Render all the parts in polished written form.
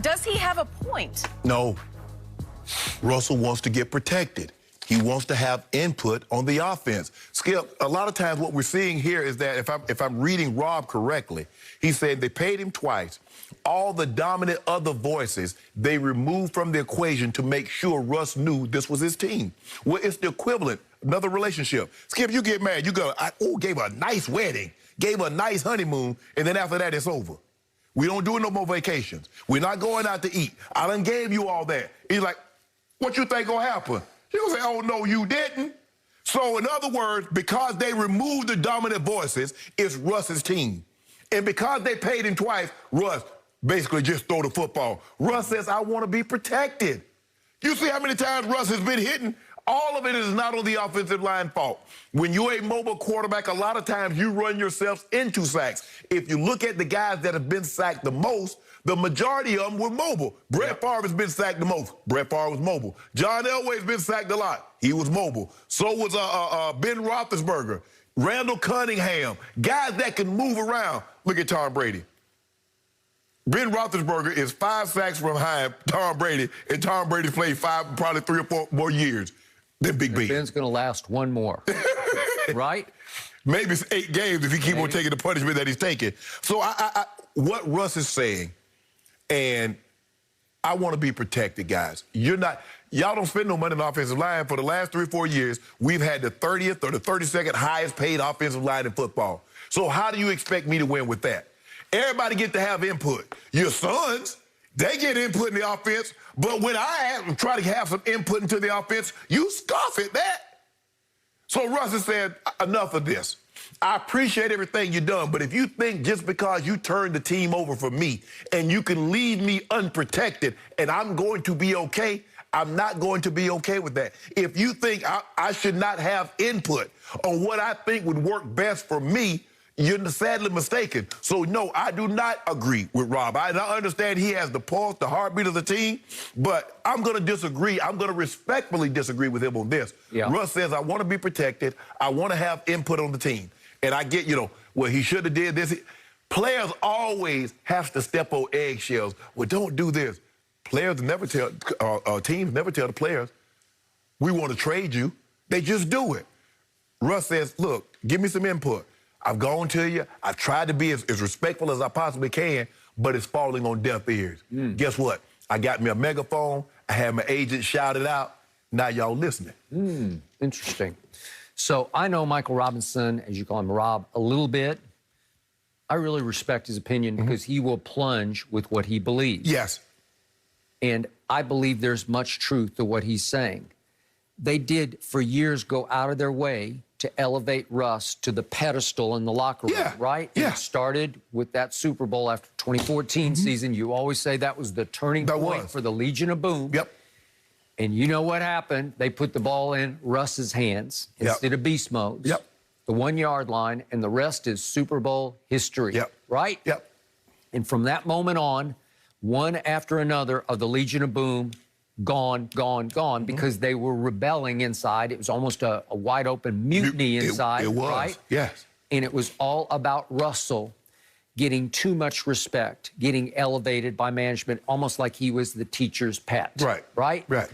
Does he have a point? No. Russell wants to get protected. He wants to have input on the offense. Skip, a lot of times what we're seeing here is that if I'm reading Rob correctly, he said they paid him twice. All the dominant other voices, they removed from the equation to make sure Russ knew this was his team. Well, it's the equivalent, another relationship. Skip, you get married, you go, gave a nice wedding, gave a nice honeymoon, and then after that, it's over. We don't do no more vacations. We're not going out to eat. I done gave you all that. He's like, what you think gonna happen? You're gonna say, oh, no, you didn't. So in other words, because they removed the dominant voices, it's Russ's team. And because they paid him twice, Russ basically just throw the football. Russ says, I want to be protected. You see how many times Russ has been hitting? All of it is not on the offensive line fault. When you're a mobile quarterback, a lot of times you run yourselves into sacks. If you look at the guys that have been sacked the most, the majority of them were mobile. Brett Favre has been sacked the most. Brett Favre was mobile. John Elway's been sacked a lot. He was mobile. So was Ben Roethlisberger, Randall Cunningham, guys that can move around. Look at Tom Brady. Ben Roethlisberger is 5 sacks from behind Tom Brady, and Tom Brady's played probably 3 or 4 more years than Big Ben. Ben's going to last one more, right? Maybe it's 8 games if he keep on taking the punishment that he's taking. So what Russ is saying, and I want to be protected, guys. Y'all don't spend no money on the offensive line. For the last 3 or 4 years, we've had the 30th or the 32nd highest paid offensive line in football. So how do you expect me to win with that? Everybody get to have input. Your sons, they get input in the offense, but when I try to have some input into the offense, you scoff at that. So Russ has said, enough of this. I appreciate everything you've done, but if you think just because you turned the team over for me and you can leave me unprotected and I'm going to be okay, I'm not going to be okay with that. If you think I should not have input on what I think would work best for me, you're sadly mistaken. So, no, I do not agree with Rob. I understand he has the pulse, the heartbeat of the team, but I'm going to disagree. I'm going to respectfully disagree with him on this. Yeah. Russ says, I want to be protected. I want to have input on the team. And I get, well, he should have did this. Players always have to step on eggshells. Well, don't do this. Players never tell, teams never tell the players, we want to trade you. They just do it. Russ says, look, give me some input. I've gone to you. I've tried to be as respectful as I possibly can, but it's falling on deaf ears. Guess what? I got me a megaphone. I had my agent shout it out. Now y'all listening. Interesting. So I know Michael Robinson, as you call him, Rob, a little bit. I really respect his opinion because he will plunge with what he believes. Yes. And I believe there's much truth to what he's saying. They did, for years, go out of their way to elevate Russ to the pedestal in the locker room, right? Yeah. It started with that Super Bowl after 2014 season. You always say that was the turning point for the Legion of Boom. Yep. And you know what happened? They put the ball in Russ's hands instead of beast modes. Yep. The 1-yard line, and the rest is Super Bowl history, right? Yep. And from that moment on, one after another of the Legion of Boom gone, because they were rebelling inside. It was almost a wide-open mutiny inside, it was, right? Yes. And it was all about Russell getting too much respect, getting elevated by management, almost like he was the teacher's pet. Right. Right? Right.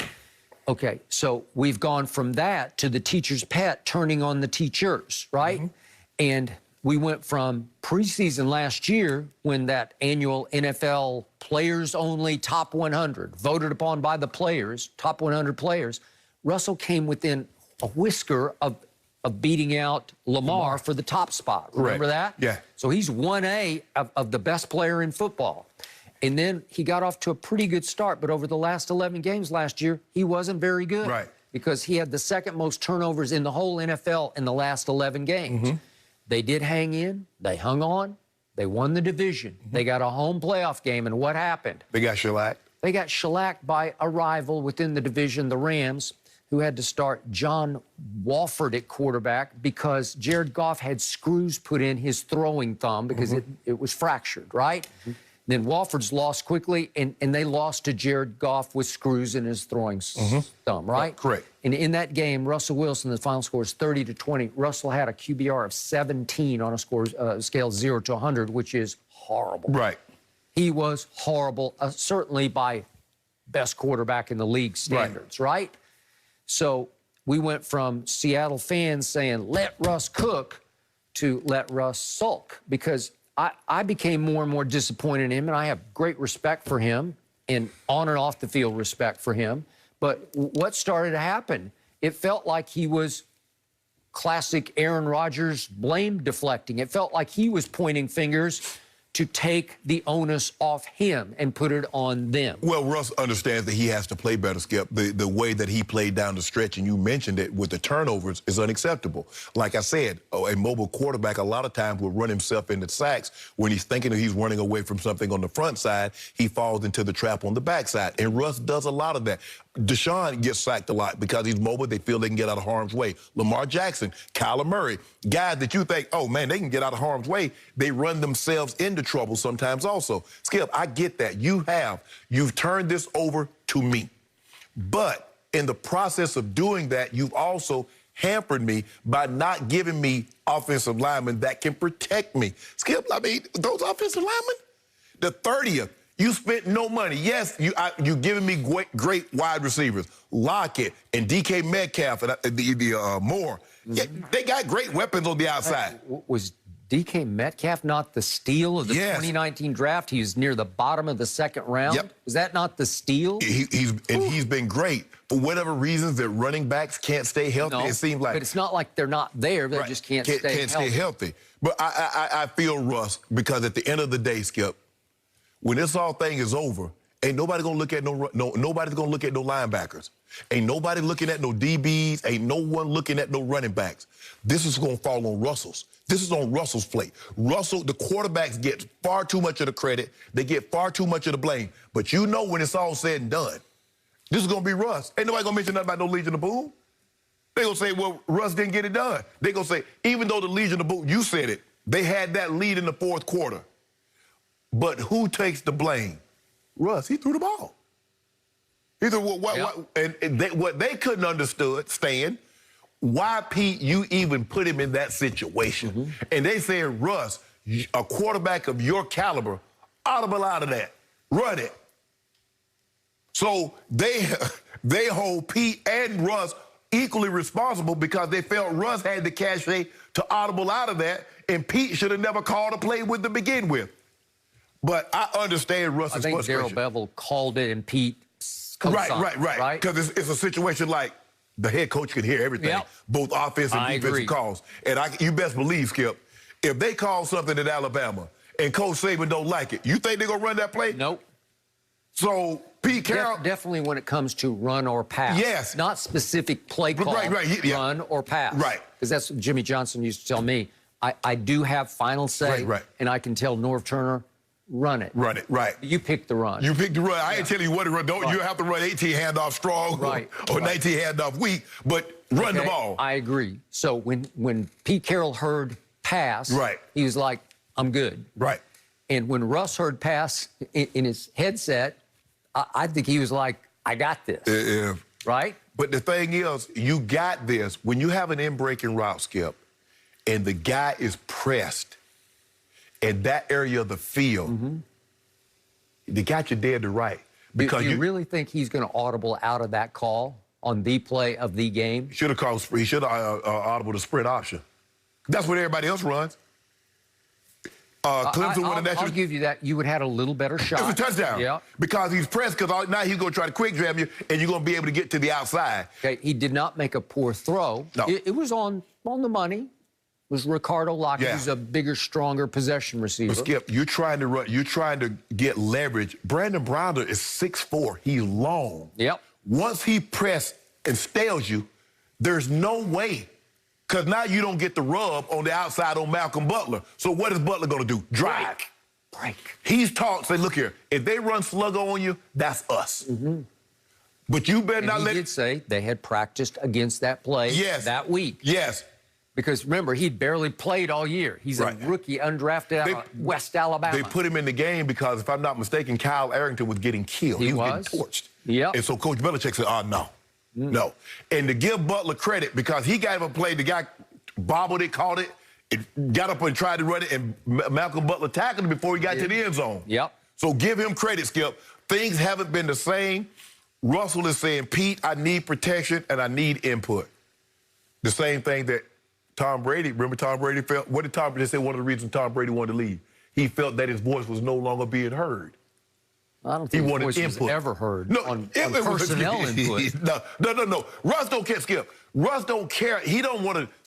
Okay, so we've gone from that to the teacher's pet turning on the teachers, right? And we went from preseason last year when that annual NFL players-only top 100, voted upon by the players, top 100 players, Russell came within a whisker of beating out Lamar for the top spot. Remember that? Yeah. So he's 1A of the best player in football. And then he got off to a pretty good start, but over the last 11 games last year, he wasn't very good. Right. Because he had the second most turnovers in the whole NFL in the last 11 games. They did hang in. They hung on. They won the division. They got a home playoff game, and what happened? They got shellacked. They got shellacked by a rival within the division, the Rams, who had to start John Wolford at quarterback because Jared Goff had screws put in his throwing thumb because it was fractured, right? Then Wolford's lost quickly, and they lost to Jared Goff with screws in his throwing thumb, right? Correct. And in that game, Russell Wilson, the final score is 30-20. Russell had a QBR of 17 on a scale 0 to 100, which is horrible. Right. he was horrible, certainly by best quarterback in the league standards, right? So we went from Seattle fans saying, let Russ cook, to let Russ sulk, because I became more and more disappointed in him, and I have great respect for him and on and off the field respect for him. But what started to happen? It felt like he was classic Aaron Rodgers blame deflecting. It felt like he was pointing fingers to take the onus off him and put it on them. Well, Russ understands that he has to play better, Skip. The way that he played down the stretch, and you mentioned it, with the turnovers, is unacceptable. Like I said, a mobile quarterback a lot of times will run himself into sacks. When he's thinking that he's running away from something on the front side, he falls into the trap on the backside. And Russ does a lot of that. Deshaun gets sacked a lot because he's mobile. They feel they can get out of harm's way. Lamar Jackson, Kyler Murray, guys that you think, oh, man, they can get out of harm's way. They run themselves into trouble sometimes also. Skip, I get that. You've turned this over to me. But in the process of doing that, you've also hampered me by not giving me offensive linemen that can protect me. Skip, I mean, those offensive linemen, the 30th, you spent no money. Yes, you giving me great wide receivers, Lockett and DK Metcalf and Moore. Yeah, they got great weapons on the outside. Was DK Metcalf not the steal of the 2019 draft? He was near the bottom of the second round. Yep. Was that not the steal? He's been great. For whatever reasons that running backs can't stay healthy, it seems like. But it's not like they're not there. They just can't stay healthy. But I feel Russ, because at the end of the day, Skip, when this all thing is over, ain't nobody gonna look at nobody's gonna look at no linebackers. Ain't nobody looking at no DBs. Ain't no one looking at no running backs. This is gonna fall on Russell's. This is on Russell's plate. Russell, the quarterbacks get far too much of the credit. They get far too much of the blame. But you know when it's all said and done, this is gonna be Russ. Ain't nobody gonna mention nothing about no Legion of Boom. They gonna say, well, Russ didn't get it done. They gonna say, even though the Legion of Boom, you said it, they had that lead in the fourth quarter. But who takes the blame? Russ, he threw the ball. He threw what they couldn't understand, why, Pete, you even put him in that situation. And they said, Russ, a quarterback of your caliber, audible out of that. Run it. So they hold Pete and Russ equally responsible because they felt Russ had the cachet to audible out of that, and Pete should have never called a play with to begin with. But I understand Russ's frustration. I think Darrell Bevel called it and Pete co-signed. Right. Because it's a situation like the head coach can hear everything, both offensive and defensive calls. And you best believe, Skip, if they call something at Alabama and Coach Saban don't like it, you think they're going to run that play? Nope. So Pete Carroll... Definitely when it comes to run or pass. Yes. Not specific play call, run or pass. Right. Because that's what Jimmy Johnson used to tell me. I do have final say, and I can tell Norv Turner, run it. Run it, right. You pick the run. You pick the run. I ain't telling you what to run. You have to run 18 handoff strong or 19 handoff weak, but run the ball. I agree. So when Pete Carroll heard pass, he was like, I'm good. Right. And when Russ heard pass in his headset, I think he was like, I got this. Right? But the thing is, you got this. When you have an in-breaking route, Skip, and the guy is pressed in that area of the field, they got you dead to right. Because do you really think he's going to audible out of that call on the play of the game? He should have audible the sprint option. That's what everybody else runs. Clemson won the national. I'll give you that. You would have had a little better shot. It's a touchdown. Yeah. Because he's pressed, because now he's going to try to quick jam you, and you're going to be able to get to the outside. Okay, he did not make a poor throw. No. It was on the money. It was Ricardo Lockett, who's a bigger, stronger possession receiver. But Skip, you're trying to run. You're trying to get leverage. Brandon Browder is 6'4". He's long. Yep. Once he press and stales you, there's no way. Because now you don't get the rub on the outside on Malcolm Butler. So what is Butler going to do? Drive. Break. He's taught, say, look here, if they run sluggo on you, that's us. But you better not let... He did say they had practiced against that play that week. Yes. Because remember, he'd barely played all year. He's a rookie, undrafted out of West Alabama. They put him in the game because, if I'm not mistaken, Kyle Arrington was getting killed. He was getting torched. Yep. And so Coach Belichick said, no. No. And to give Butler credit, because he got him a play, the guy bobbled it, caught it, got up and tried to run it, and Malcolm Butler tackled him before he got to the end zone. Yep. So give him credit, Skip. Things haven't been the same. Russell is saying, Pete, I need protection and I need input. The same thing that Tom Brady, remember Tom Brady felt? What did Tom Brady say one of the reasons Tom Brady wanted to leave? He felt that his voice was no longer being heard. I don't think He his wanted voice input. was ever heard on it was- personnel input. No. Russ don't care, Skip. Russ don't care. He don't want to